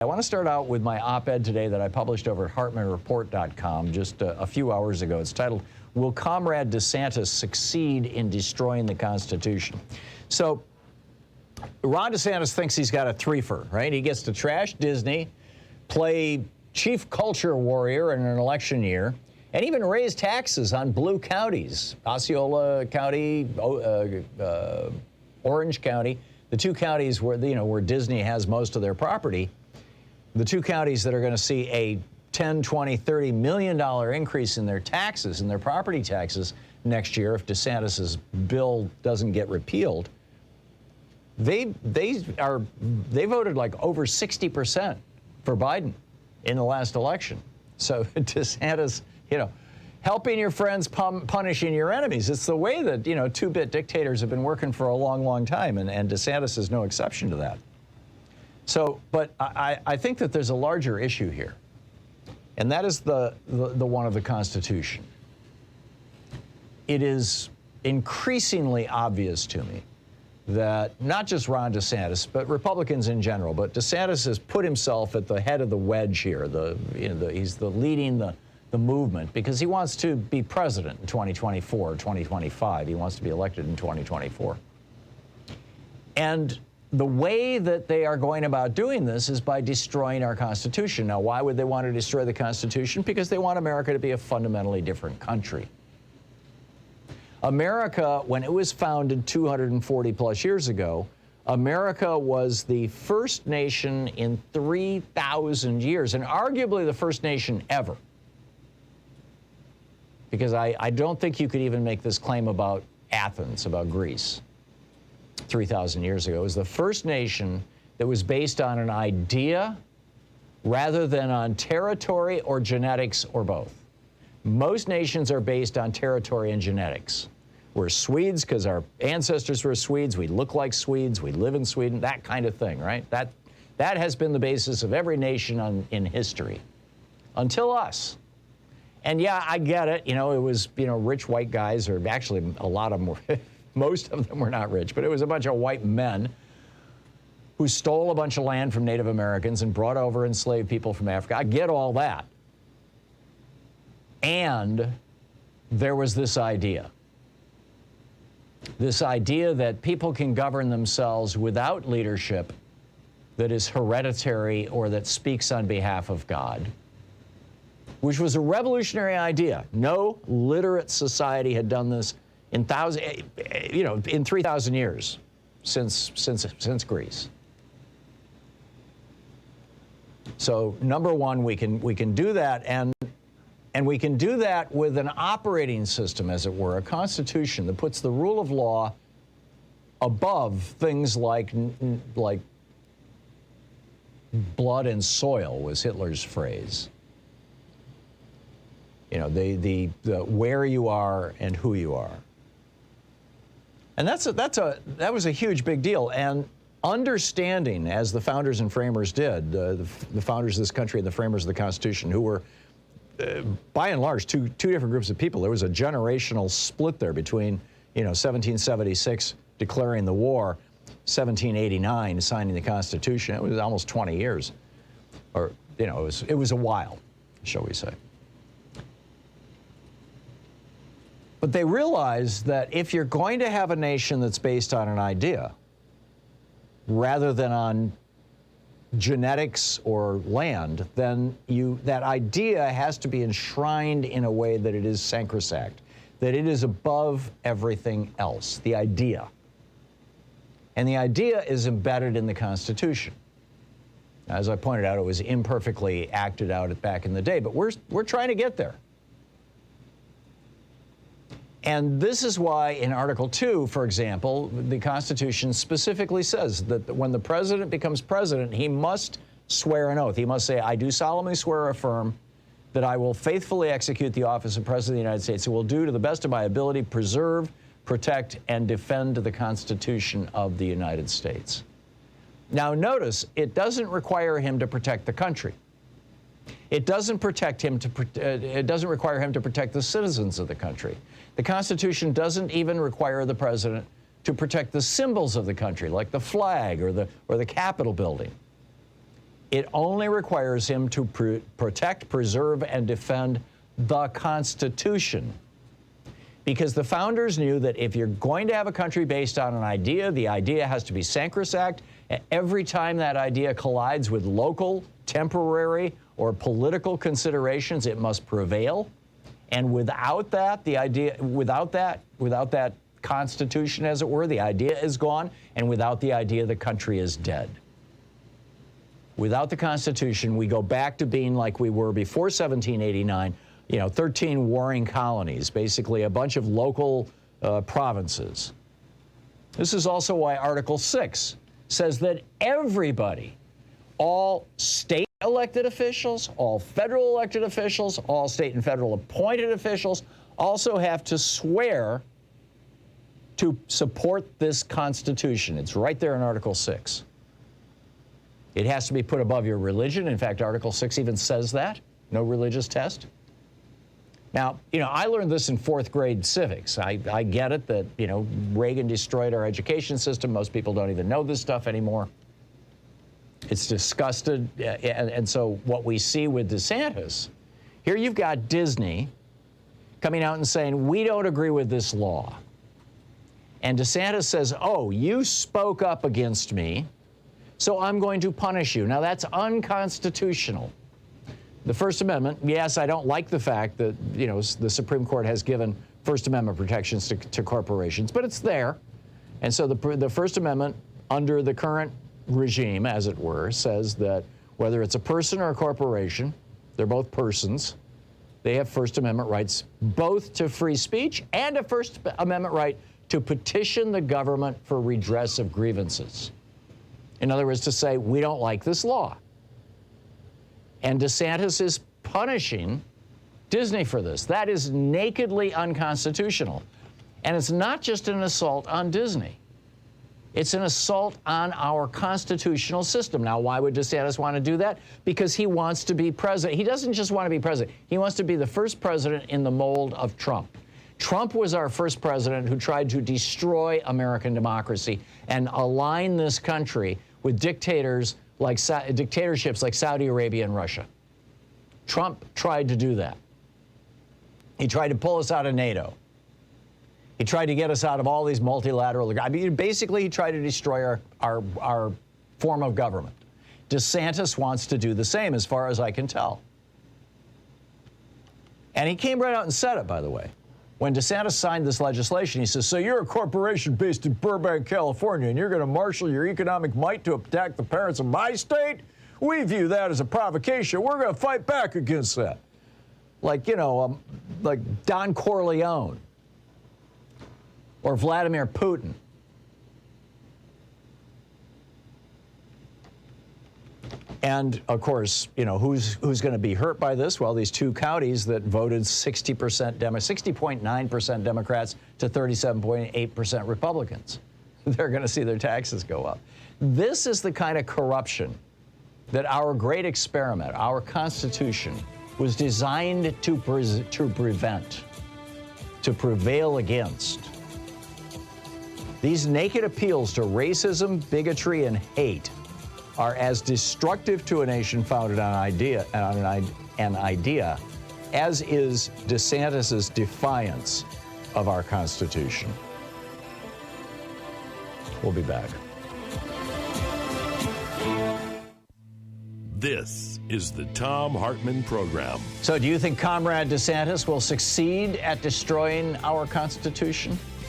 I want to start out with my op-ed today that I published over at HartmannReport.com just a few hours ago. It's titled, "Will Comrade DeSantis Succeed in Destroying the Constitution?" So Ron DeSantis thinks he's got a threefer, right? He gets to trash Disney, play chief culture warrior in an election year, and even raise taxes on blue counties, Osceola County, Orange County, the two counties where, where Disney has most of their property. The two counties that are going to see a $10, $20, $30 million increase in their taxes, in their property taxes next year if DeSantis's bill doesn't get repealed. They voted like over 60% for Biden in the last election. So DeSantis, helping your friends, punishing your enemies. It's the way that, two-bit dictators have been working for a long, long time, and DeSantis is no exception to that. So, but I think that there's a larger issue here, and that is the one of the Constitution. It is increasingly obvious to me that not just Ron DeSantis, but Republicans in general, but DeSantis has put himself at the head of the wedge here. He's leading the movement because he wants to be president in 2024, 2025. He wants to be elected in 2024. And the way that they are going about doing this is by destroying our Constitution. Now, why would they want to destroy the Constitution? Because they want America to be a fundamentally different country. America, when it was founded 240 plus years ago, America was the first nation in 3,000 years, and arguably the first nation ever. Because I don't think you could even make this claim about Athens, about Greece. 3,000 years ago. It was the first nation that was based on an idea rather than on territory or genetics or both. Most nations are based on territory and genetics. We're Swedes because our ancestors were Swedes. We look like Swedes. We live in Sweden, that kind of thing, right? That has been the basis of every nation in history until us. And yeah, I get it. It was, rich white guys, or actually a lot of them were most of them were not rich, but it was a bunch of white men who stole a bunch of land from Native Americans and brought over enslaved people from Africa. I get all that. And there was this idea that people can govern themselves without leadership that is hereditary or that speaks on behalf of God, which was a revolutionary idea. No literate society had done this in 3,000 years since Greece. So number one, we can do that, and we can do that with an operating system, as it were, a constitution that puts the rule of law above things like blood and soil was Hitler's phrase. The where you are and who you are. And that was a huge big deal. And understanding, as the founders and framers did, the founders of this country and the framers of the Constitution, who were, by and large, two different groups of people. There was a generational split there between, 1776 declaring the war, 1789 signing the Constitution. It was almost 20 years, or it was a while, shall we say. But they realized that if you're going to have a nation that's based on an idea, rather than on genetics or land, then that idea has to be enshrined in a way that it is sacrosanct, that it is above everything else, the idea. And the idea is embedded in the Constitution. As I pointed out, it was imperfectly acted out back in the day, but we're trying to get there. And this is why in Article 2, for example, the Constitution specifically says that when the president becomes president, he must swear an oath. He must say, "I do solemnly swear or affirm that I will faithfully execute the office of President of the United States and will do to the best of my ability preserve, protect, and defend the Constitution of the United States." Now notice, it doesn't require him to protect the country. It doesn't require him to protect the citizens of the country. The Constitution doesn't even require the president to protect the symbols of the country, like the flag or the Capitol building. It only requires him to protect, preserve, and defend the Constitution. Because the founders knew that if you're going to have a country based on an idea, the idea has to be sacrosanct. Every time that idea collides with local, temporary, or political considerations, it must prevail. And without that, without that Constitution, as it were, the idea is gone. And without the idea, the country is dead. Without the Constitution, we go back to being like we were before 1789, 13 warring colonies, basically a bunch of local provinces. This is also why Article 6 says that everybody, all state elected officials, all federal elected officials, all state and federal appointed officials also have to swear to support this Constitution. It's right there in Article 6. It has to be put above your religion. In fact, Article 6 even says that. No religious test. Now, I learned this in 4th grade civics. I get it that, Reagan destroyed our education system. Most people don't even know this stuff anymore. It's disgusted. And so what we see with DeSantis, here you've got Disney coming out and saying, we don't agree with this law. And DeSantis says, oh, you spoke up against me, so I'm going to punish you. Now, that's unconstitutional. The First Amendment, yes, I don't like the fact that, the Supreme Court has given First Amendment protections to corporations, but it's there. And so the First Amendment, under the current regime, as it were, says that whether it's a person or a corporation, they're both persons, they have First Amendment rights both to free speech and a First Amendment right to petition the government for redress of grievances. In other words, to say, we don't like this law. And DeSantis is punishing Disney for this. That is nakedly unconstitutional. And it's not just an assault on Disney. It's an assault on our constitutional system. Now, why would DeSantis want to do that? Because he wants to be president. He doesn't just want to be president. He wants to be the first president in the mold of Trump. Trump was our first president who tried to destroy American democracy and align this country with dictatorships like Saudi Arabia and Russia. Trump tried to do that. He tried to pull us out of NATO. He tried to get us out of all these multilateral. Basically, he tried to destroy our form of government. DeSantis wants to do the same, as far as I can tell. And he came right out and said it, by the way. When DeSantis signed this legislation, he says, so you're a corporation based in Burbank, California, and you're going to marshal your economic might to attack the parents of my state? We view that as a provocation. We're going to fight back against that. Like, like Don Corleone or Vladimir Putin. And, of course, who's going to be hurt by this? Well, these two counties that voted 60.9% Democrats to 37.8% Republicans. They're going to see their taxes go up. This is the kind of corruption that our great experiment, our Constitution, was designed to prevent, to prevail against. These naked appeals to racism, bigotry, and hate are as destructive to a nation founded on an idea as is DeSantis's defiance of our Constitution. We'll be back. This is the Thom Hartmann Program. So do you think Comrade DeSantis will succeed at destroying our Constitution?